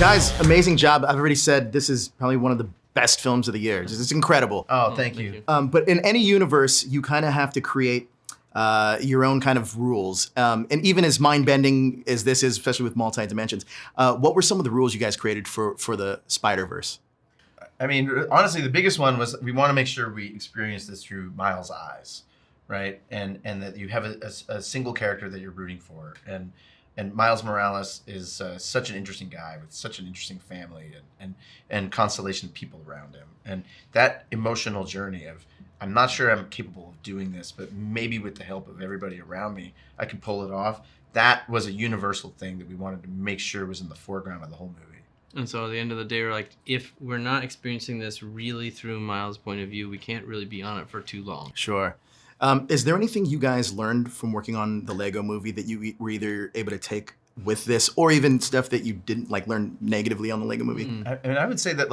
Guys, amazing job. I've already said this is probably one of the best films of the year. It's incredible. Oh, thank you. But in any universe, you kind of have to create your own kind of rules. And even as mind-bending as this is, especially with multi-dimensions, what were some of the rules you guys created for the Spider-Verse? I mean, honestly, the biggest one was we want to make sure we experience this through Miles' eyes, right? And that you have a single character that you're rooting for. And Miles Morales is such an interesting guy with such an interesting family and constellation of people around him. And that emotional journey of, I'm not sure I'm capable of doing this, but maybe with the help of everybody around me, I can pull it off. That was a universal thing that we wanted to make sure was in the foreground of the whole movie. And so at the end of the day, we're like, if we're not experiencing this really through Miles' point of view, we can't really be on it for too long. Sure. Is there anything you guys learned from working on the Lego movie that you were either able to take with this, or even stuff that you didn't learn negatively on the Lego movie? I mean, I would say that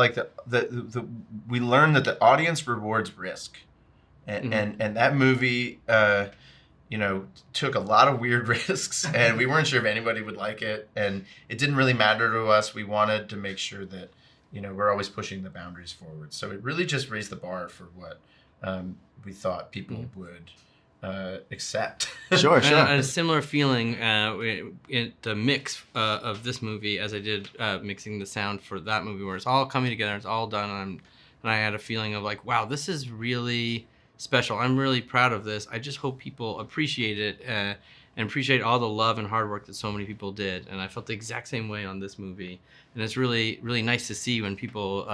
we learned that the audience rewards risk, and that movie, took a lot of weird risks, and we weren't sure if anybody would like it, and it didn't really matter to us. We wanted to make sure that we're always pushing the boundaries forward. So it really just raised the bar for what we thought people would accept. Sure. And a similar feeling in the mix of this movie as I did mixing the sound for that movie, where it's all coming together, it's all done, and I had a feeling of like, wow, this is really special. I'm really proud of this. I just hope people appreciate it and appreciate all the love and hard work that so many people did. And I felt the exact same way on this movie. And it's really, really nice to see when people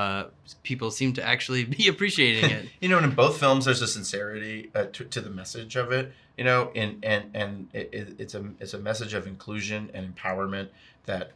seem to actually be appreciating it. And in both films, there's a sincerity to the message of it. And it's a message of inclusion and empowerment. That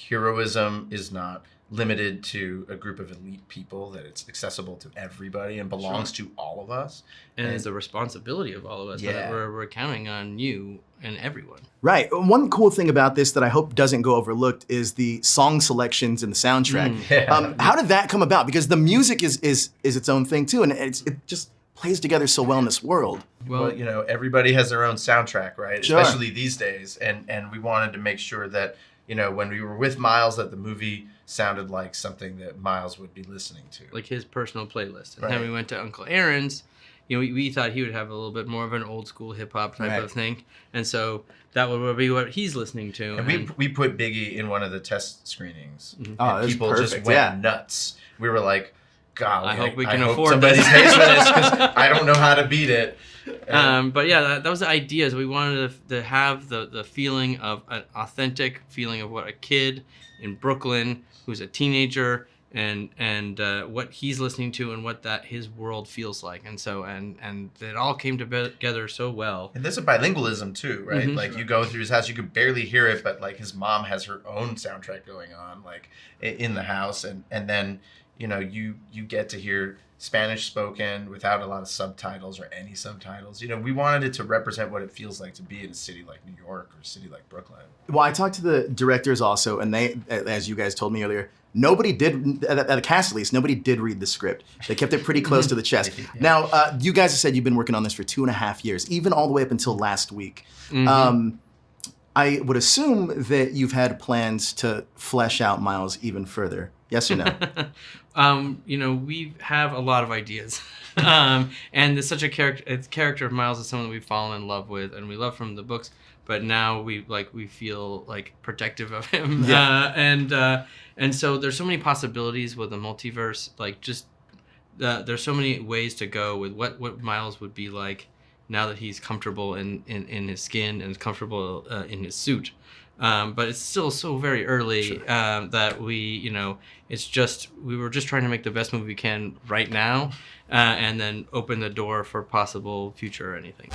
heroism is not limited to a group of elite people. That it's accessible to everybody and belongs to all of us. And it's a responsibility of all of us. Yeah. That we're counting on you and everyone. Right. One cool thing about this that I hope doesn't go overlooked is the song selections and the soundtrack. How did that come about? Because the music is its own thing too, and it just plays together so well in this world. Well, everybody has their own soundtrack, right? Sure. Especially these days, and we wanted to make sure that when we were with Miles, that the movie sounded like something that Miles would be listening to, like his personal playlist. And right. then we went to Uncle Aaron's. We thought he would have a little bit more of an old school hip hop type of thing, and so that would be what he's listening to. And we put Biggie in one of the test screenings. Oh, and people just went nuts. We were like, God, I hope we can hope afford somebody this. pays for this because I don't know how to beat it. But yeah, that was the idea. Is we wanted to have the feeling of an authentic feeling of what a kid in Brooklyn who's a teenager and what he's listening to and what his world feels like. And so and it all came together so well. And there's a bilingualism too, right? Like you go through his house, you could barely hear it, but like his mom has her own soundtrack going on like in the house, and then you get to hear Spanish spoken without a lot of subtitles or any subtitles. We wanted it to represent what it feels like to be in a city like New York or a city like Brooklyn. Well, I talked to the directors also, and they, as you guys told me earlier, nobody did, at the cast at least, nobody did read the script. They kept it pretty close to the chest. Yeah. Now, you guys have said you've been working on this for 2.5 years, even all the way up until last week. I would assume that you've had plans to flesh out Miles even further. Yes or no? We have a lot of ideas. And it's such a character of Miles is someone that we've fallen in love with and we love from the books, but now we feel like protective of him. Yeah. And so there's so many possibilities with the multiverse, there's so many ways to go with what Miles would be like now that he's comfortable in his skin and is comfortable in his suit. But it's still so very early that we were just trying to make the best movie we can right now, and then open the door for possible future or anything.